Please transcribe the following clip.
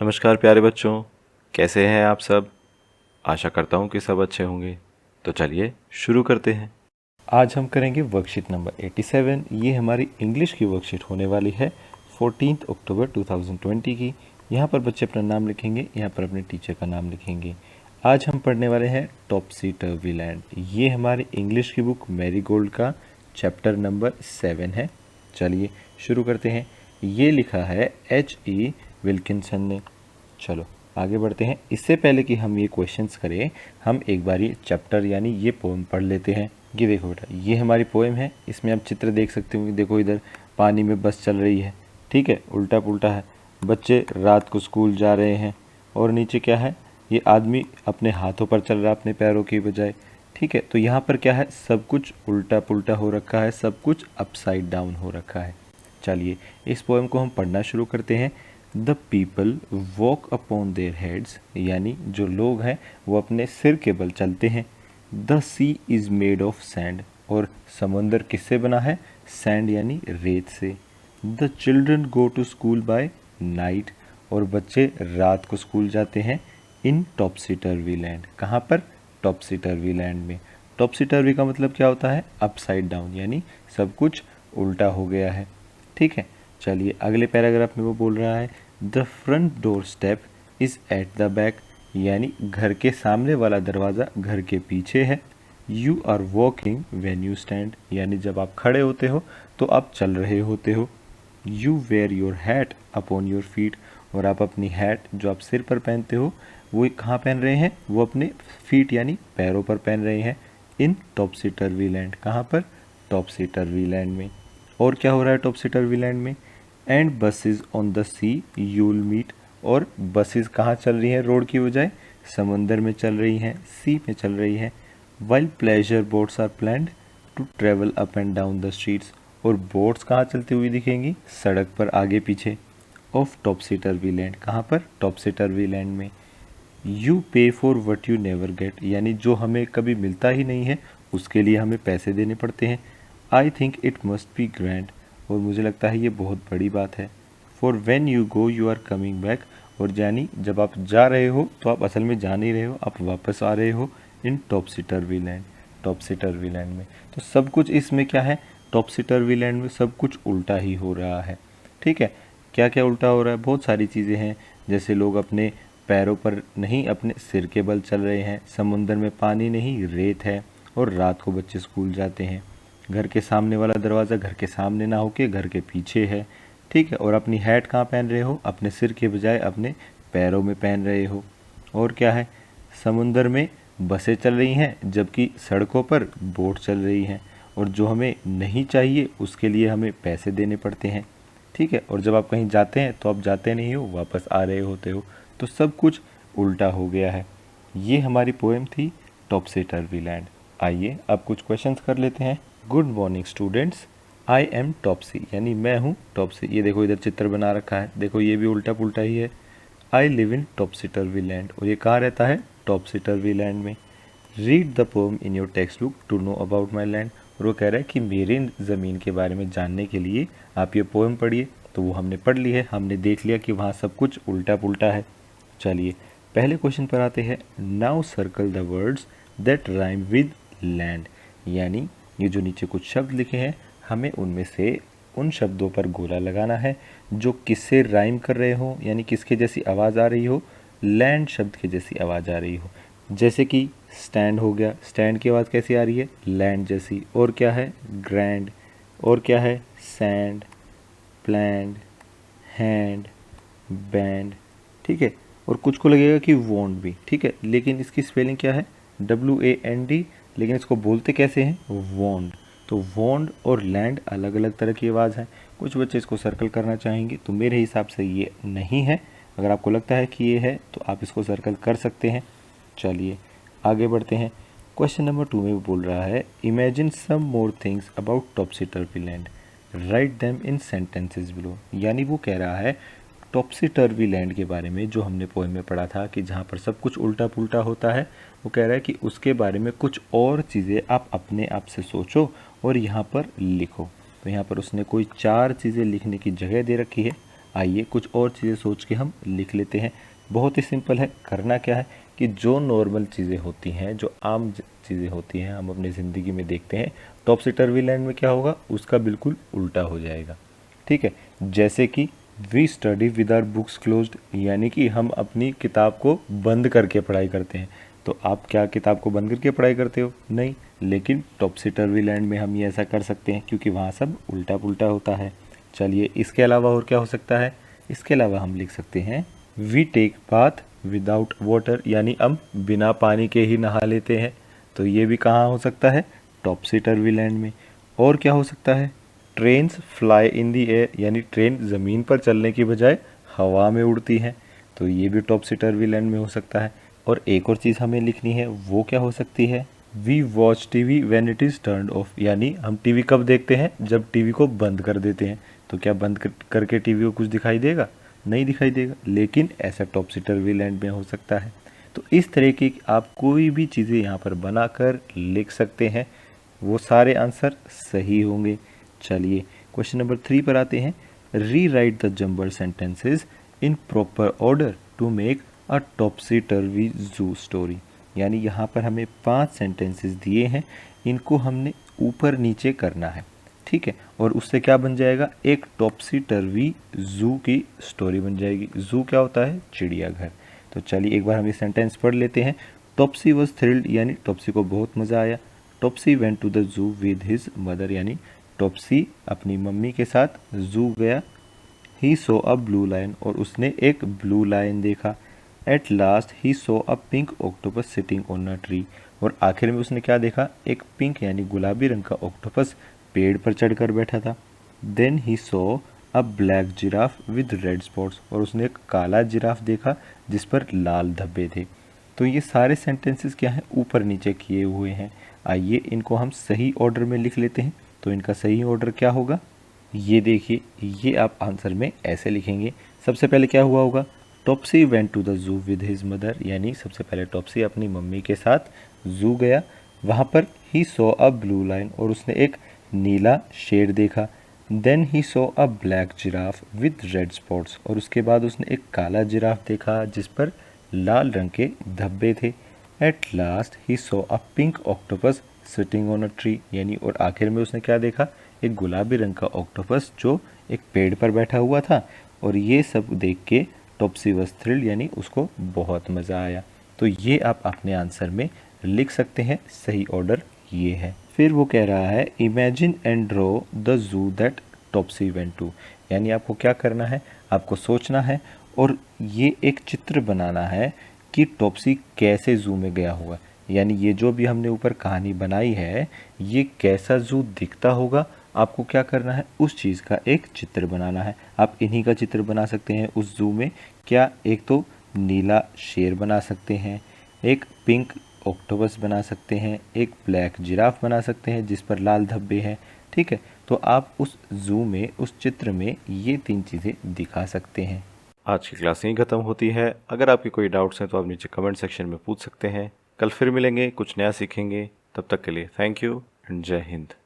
नमस्कार प्यारे बच्चों, कैसे हैं आप सब। आशा करता हूँ कि सब अच्छे होंगे। तो चलिए शुरू करते हैं। आज हम करेंगे वर्कशीट नंबर 87। ये हमारी इंग्लिश की वर्कशीट होने वाली है 14 अक्टूबर 2020 की। यहाँ पर बच्चे अपना नाम लिखेंगे, यहाँ पर अपने टीचर का नाम लिखेंगे। आज हम पढ़ने वाले हैं टॉपसी टर्वी लैंड। ये हमारी इंग्लिश की बुक मैरीगोल्ड का चैप्टर नंबर 7 है। चलिए शुरू करते हैं। ये लिखा है H.E. विल्किंसन ने। चलो आगे बढ़ते हैं। इससे पहले कि हम ये क्वेश्चंस करें, हम एक बार ये चैप्टर यानी ये पोएम पढ़ लेते हैं। ये देखो बेटा, ये हमारी पोएम है। इसमें आप चित्र देख सकते हो। देखो इधर पानी में बस चल रही है, ठीक है, उल्टा पुल्टा है। बच्चे रात को स्कूल जा रहे हैं और नीचे क्या है, ये आदमी अपने हाथों पर चल रहा है अपने पैरों की बजाय, ठीक है। तो यहाँ पर क्या है, सब कुछ उल्टा पुल्टा हो रखा है, सब कुछ अपसाइड डाउन हो रखा है। चलिए इस पोएम को हम पढ़ना शुरू करते हैं। The people walk upon their heads, यानी जो लोग हैं वो अपने सिर के बल चलते हैं। The sea is made of sand, और समंदर किससे बना है, सैंड यानी रेत से। The children go to school by night, और बच्चे रात को स्कूल जाते हैं। इन टॉपसी टर्वी लैंड, कहाँ पर, टॉपसी टर्वी लैंड में। टॉपसी टर्वी का मतलब क्या होता है, अपसाइड डाउन, यानी सब कुछ उल्टा हो गया है, ठीक है। चलिए अगले पैराग्राफ में वो बोल रहा है the front door step is at the back, यानी घर के सामने वाला दरवाज़ा घर के पीछे है। You are walking when you stand, यानी जब आप खड़े होते हो तो आप चल रहे होते हो। You wear your hat upon your feet, और आप अपनी हैट जो आप सिर पर पहनते हो वो कहाँ पहन रहे हैं, वो अपने फीट यानी पैरों पर पहन रहे हैं। इन टॉपसी टर्वी लैंड, कहाँ पर, टॉपसी टर्वी लैंड में। और क्या हो रहा है टॉपसी टर्वी लैंड में, and buses on the sea you'll meet, और बसेज कहाँ चल रही हैं रोड की बजाय, समंदर में चल रही हैं, सी में चल रही हैं। While pleasure boats are planned to travel up and down the streets, और बोट्स कहाँ चलती हुई दिखेंगी, सड़क पर आगे पीछे। ऑफ टॉपसी टर्वी लैंड, कहाँ पर, टॉपसी टर्वी लैंड में। यू पे for what you never get, यानी जो हमें कभी मिलता ही नहीं है उसके लिए हमें पैसे देने पड़ते हैं। I think it must be grand, और मुझे लगता है ये बहुत बड़ी बात है। For when you go you are coming back, और यानी जब आप जा रहे हो तो आप असल में जा नहीं रहे हो, आप वापस आ रहे हो। इन टॉपसी टर्वी लैंड, टॉपसी टर्वी लैंड में। तो सब कुछ इसमें क्या है, टॉपसी टर्वी लैंड में सब कुछ उल्टा ही हो रहा है, ठीक है। क्या क्या उल्टा हो रहा है, बहुत सारी चीज़ें हैं। जैसे लोग अपने पैरों पर नहीं अपने सिर के बल चल रहे हैं, समुंदर में पानी नहीं रेत है, और रात को बच्चे स्कूल जाते हैं। घर के सामने वाला दरवाज़ा घर के सामने ना होके घर के पीछे है, ठीक है। और अपनी हैट कहाँ पहन रहे हो, अपने सिर के बजाय अपने पैरों में पहन रहे हो। और क्या है, समुंदर में बसें चल रही हैं जबकि सड़कों पर बोट चल रही हैं, और जो हमें नहीं चाहिए उसके लिए हमें पैसे देने पड़ते हैं, ठीक है। और जब आप कहीं जाते हैं तो आप जाते नहीं हो, वापस आ रहे होते हो। तो सब कुछ उल्टा हो गया है। ये हमारी पोएम थी टॉपसी टर्वी लैंड। आइए अब कुछ क्वेश्चंस कर लेते हैं। Good morning students, I am Topsy, यानी मैं हूँ टॉपसी। ये देखो इधर चित्र बना रखा है, देखो ये भी उल्टा पुल्टा ही है। I live in टॉपसी turvy land, और ये कहाँ रहता है, टॉपसी टर्वी लैंड में। Read the poem in your text book to know about my land, और वो कह रहा है कि मेरे ज़मीन के बारे में जानने के लिए आप ये पोएम पढ़िए। तो वो हमने पढ़ ली है, हमने देख लिया कि वहाँ सब कुछ उल्टा पुल्टा है। चलिए पहले क्वेश्चन पर आते हैं। Now circle the words that rhyme with land, यानी ये जो नीचे कुछ शब्द लिखे हैं हमें उनमें से उन शब्दों पर गोला लगाना है जो किससे राइम कर रहे हो, यानी किसके जैसी आवाज़ आ रही हो, लैंड शब्द की जैसी आवाज़ आ रही हो। जैसे कि स्टैंड हो गया, स्टैंड की आवाज़ कैसी आ रही है, लैंड जैसी। और क्या है, ग्रैंड। और क्या है, सैंड, प्लैंड, हैंड, बैंड, ठीक है। और कुछ को लगेगा कि वॉन्ड भी, ठीक है, लेकिन इसकी स्पेलिंग क्या है, WAND, लेकिन इसको बोलते कैसे हैं, वॉन्ड। तो वॉन्ड और लैंड अलग अलग तरह की आवाज़ है। कुछ बच्चे इसको सर्कल करना चाहेंगे, तो मेरे हिसाब से ये नहीं है। अगर आपको लगता है कि ये है तो आप इसको सर्कल कर सकते हैं। चलिए आगे बढ़ते हैं। क्वेश्चन नंबर 2 में बोल रहा है imagine some more things about topsy turvy land, write them in sentences below, यानी वो कह रहा है टॉपसी टर्वी लैंड के बारे में जो हमने पोएम में पढ़ा था कि जहाँ पर सब कुछ उल्टा पुल्टा होता है। वो कह रहा है कि उसके बारे में कुछ और चीज़ें आप अपने आप से सोचो और यहाँ पर लिखो। तो यहाँ पर उसने कोई 4 चीज़ें लिखने की जगह दे रखी है। आइए कुछ और चीज़ें सोच के हम लिख लेते हैं। बहुत ही सिंपल है। करना क्या है कि जो नॉर्मल चीज़ें होती हैं, जो आम चीज़ें होती हैं, हम अपनी ज़िंदगी में देखते हैं, टॉपसी टर्वी लैंड में क्या होगा, उसका बिल्कुल उल्टा हो जाएगा। ठीक है, जैसे कि we study with our books closed, यानी कि हम अपनी किताब को बंद करके पढ़ाई करते हैं। तो आप क्या किताब को बंद करके पढ़ाई करते हो? नहीं। लेकिन टॉपसी टर्वी लैंड में हम ये ऐसा कर सकते हैं क्योंकि वहाँ सब उल्टा पुल्टा होता है। चलिए, इसके अलावा और क्या हो सकता है? इसके अलावा हम लिख सकते हैं we take bath without water, यानी हम बिना पानी के ही नहा लेते हैं। तो ये भी कहाँ हो सकता है? टॉपसी टर्वी लैंड में। और क्या हो सकता है? Trains fly in the air, यानी ट्रेन ज़मीन पर चलने की बजाय हवा में उड़ती है। तो ये भी टॉपसी टर्वी लैंड में हो सकता है। और एक और चीज़ हमें लिखनी है, वो क्या हो सकती है? We watch TV when it is turned off, यानी हम टीवी कब देखते हैं? जब टीवी को बंद कर देते हैं। तो क्या बंद करके टीवी को कुछ दिखाई देगा? नहीं दिखाई देगा। लेकिन ऐसा टॉपसी टर्वी लैंड में हो सकता है। तो इस तरह की आप कोई भी चीज़ें यहाँ पर बनाकर लिख सकते हैं, वो सारे आंसर सही होंगे। चलिए क्वेश्चन नंबर 3 पर आते हैं। Rewrite the jumble sentences in proper order to make a Topsy Turvy zoo story, यानी यहाँ पर हमें 5 सेंटेंसेस दिए हैं, इनको हमने ऊपर नीचे करना है। ठीक है, और उससे क्या बन जाएगा? एक टॉपसी टर्वी जू की स्टोरी बन जाएगी। जू क्या होता है? चिड़ियाघर। तो चलिए एक बार हम ये सेंटेंस पढ़ लेते हैं। टॉपसी वॉज थ्रिल्ड, यानी टॉपसी को बहुत मज़ा आया। Topsy went to the zoo with his mother, यानी टॉपसी अपनी मम्मी के साथ जू गया। ही सो अ ब्लू लायन, और उसने एक ब्लू लायन देखा। At last he saw a pink octopus sitting on a tree, और आखिर में उसने क्या देखा? एक पिंक यानी गुलाबी रंग का ऑक्टोपस पेड़ पर चढ़कर बैठा था। Then he saw a black giraffe with red spots, और उसने एक काला जिराफ देखा जिस पर लाल धब्बे थे। तो ये सारे सेंटेंसेस क्या हैं? ऊपर नीचे किए हुए हैं। आइए इनको हम सही ऑर्डर में लिख लेते हैं। तो इनका सही ऑर्डर क्या होगा? ये देखिए, ये आप आंसर में ऐसे लिखेंगे। सबसे पहले क्या हुआ होगा? Topsy went to the zoo with his mother, यानी सबसे पहले टॉपसी अपनी मम्मी के साथ जू गया। वहाँ पर ही सो अ ब्लू लाइन, और उसने एक नीला शेर देखा। Then he saw a black giraffe with red spots, और उसके बाद उसने एक काला जिराफ देखा जिस पर लाल रंग के धब्बे थे। At last he saw a pink octopus sitting on a tree, यानी और आखिर में उसने क्या देखा? एक गुलाबी रंग का ऑक्टोपस जो एक पेड़ पर बैठा हुआ था। और ये सब देख के टॉपसी वॉज थ्रिल्ड, यानी उसको बहुत मज़ा आया। तो ये आप अपने आंसर में लिख सकते हैं। सही ऑर्डर ये है। फिर वो कह रहा है imagine and draw the zoo that Topsy went to, यानी आपको क्या करना है? आपको सोचना है और ये एक चित्र बनाना है कि टॉपसी कैसे जू में गया होगा। यानी ये जो भी हमने ऊपर कहानी बनाई है, ये कैसा जू दिखता होगा, आपको क्या करना है? उस चीज़ का एक चित्र बनाना है। आप इन्हीं का चित्र बना सकते हैं उस जू में। क्या? एक तो नीला शेर बना सकते हैं, एक पिंक ऑक्टोपस बना सकते हैं, एक ब्लैक जिराफ बना सकते हैं जिस पर लाल धब्बे हैं। ठीक है, तो आप उस जू में, उस चित्र में ये 3 चीज़ें दिखा सकते हैं। आज की क्लास यहीं ख़त्म होती है। अगर आपके कोई डाउट्स हैं तो आप नीचे कमेंट सेक्शन में पूछ सकते हैं। कल फिर मिलेंगे, कुछ नया सीखेंगे। तब तक के लिए थैंक यू एंड जय हिंद।